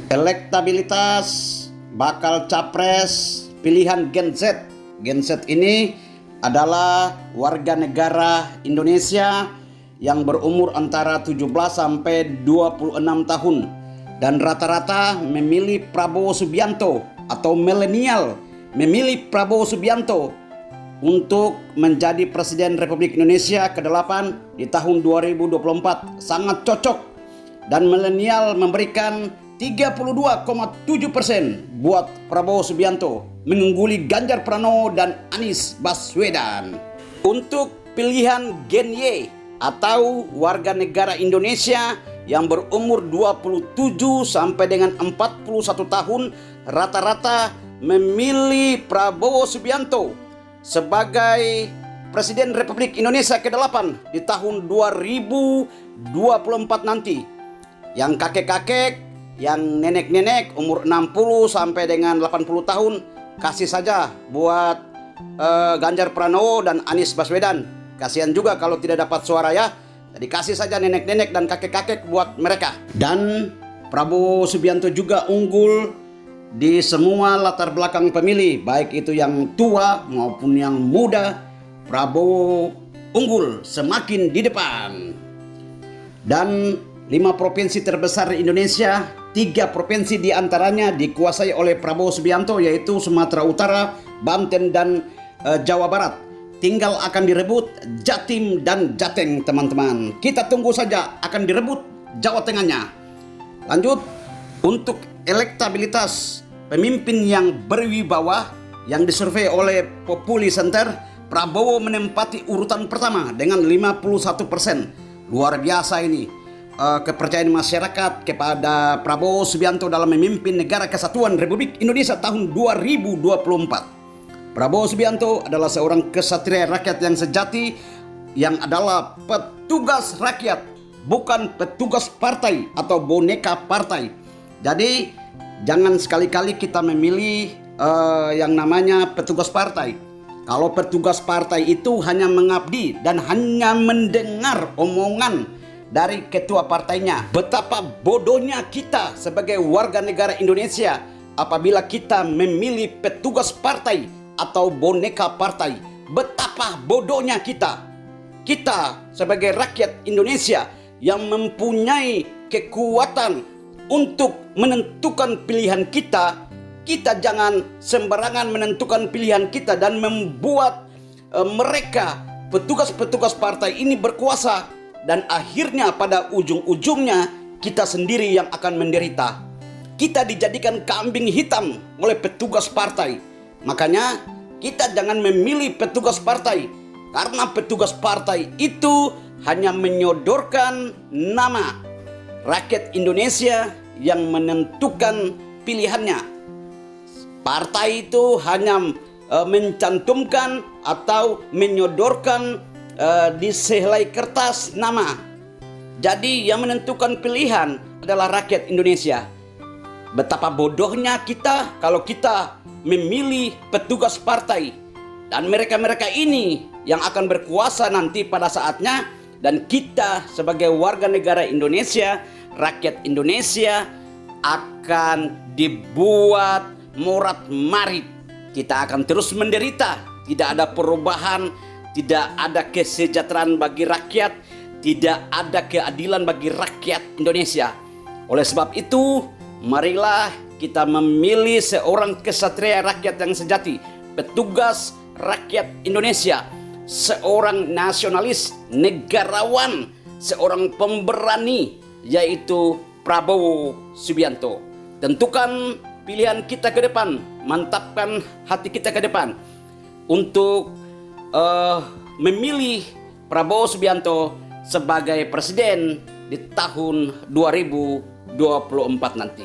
Elektabilitas bakal capres pilihan Gen Z. Gen Z ini adalah warga negara Indonesia yang berumur antara 17 sampai 26 tahun dan rata-rata memilih Prabowo Subianto atau milenial memilih Prabowo Subianto untuk menjadi Presiden Republik Indonesia ke-8 di tahun 2024. Sangat cocok, dan milenial memberikan 32,7% buat Prabowo Subianto mengungguli Ganjar Pranowo dan Anies Baswedan. Untuk pilihan Gen Y atau warga negara Indonesia yang berumur 27 sampai dengan 41 tahun rata-rata memilih Prabowo Subianto sebagai Presiden Republik Indonesia ke-8 di tahun 2024 nanti. Yang kakek-kakek, yang nenek-nenek umur 60 sampai dengan 80 tahun kasih saja buat Ganjar Pranowo dan Anies Baswedan. Kasihan juga kalau tidak dapat suara ya. Jadi kasih saja nenek-nenek dan kakek-kakek buat mereka. Dan Prabowo Subianto juga unggul di semua latar belakang pemilih, baik itu yang tua maupun yang muda. Prabowo unggul semakin di depan. Dan 5 provinsi terbesar di Indonesia, 3 provinsi diantaranya dikuasai oleh Prabowo Subianto, yaitu Sumatera Utara, Banten, dan Jawa Barat. Tinggal akan direbut Jatim dan Jateng, teman-teman. Kita tunggu saja akan direbut Jawa Tengahnya. Lanjut, untuk elektabilitas pemimpin yang berwibawa yang disurvei oleh Populi Center, Prabowo menempati urutan pertama dengan 51%. Luar biasa ini. Kepercayaan masyarakat kepada Prabowo Subianto dalam memimpin Negara Kesatuan Republik Indonesia tahun 2024. Prabowo Subianto adalah seorang kesatria rakyat yang sejati, yang adalah petugas rakyat, bukan petugas partai atau boneka partai. Jadi jangan sekali-kali kita memilih yang namanya petugas partai. Kalau petugas partai itu hanya mengabdi dan hanya mendengar omongan dari ketua partainya. Betapa bodohnya kita sebagai warga negara Indonesia apabila kita memilih petugas partai atau boneka partai. Betapa bodohnya kita. Kita sebagai rakyat Indonesia yang mempunyai kekuatan untuk menentukan pilihan kita, kita jangan sembarangan menentukan pilihan kita dan membuat mereka, petugas-petugas partai ini berkuasa, dan akhirnya pada ujung-ujungnya kita sendiri yang akan menderita. Kita dijadikan kambing hitam oleh petugas partai. Makanya kita jangan memilih petugas partai, karena petugas partai itu hanya menyodorkan nama. Rakyat Indonesia yang menentukan pilihannya. Partai itu hanya mencantumkan atau menyodorkan di sehelai kertas nama. Jadi yang menentukan pilihan adalah rakyat Indonesia. Betapa bodohnya kita kalau kita memilih petugas partai, dan mereka-mereka ini yang akan berkuasa nanti pada saatnya, dan kita sebagai warga negara Indonesia, rakyat Indonesia akan dibuat morat-marit. Kita akan terus menderita, tidak ada perubahan, tidak ada kesejahteraan bagi rakyat, tidak ada keadilan bagi rakyat Indonesia. Oleh sebab itu, marilah kita memilih seorang kesatria rakyat yang sejati, petugas rakyat Indonesia, seorang nasionalis, negarawan, seorang pemberani, yaitu Prabowo Subianto. Tentukan pilihan kita ke depan, mantapkan hati kita ke depan untuk memilih Prabowo Subianto sebagai presiden di tahun 2024 nanti.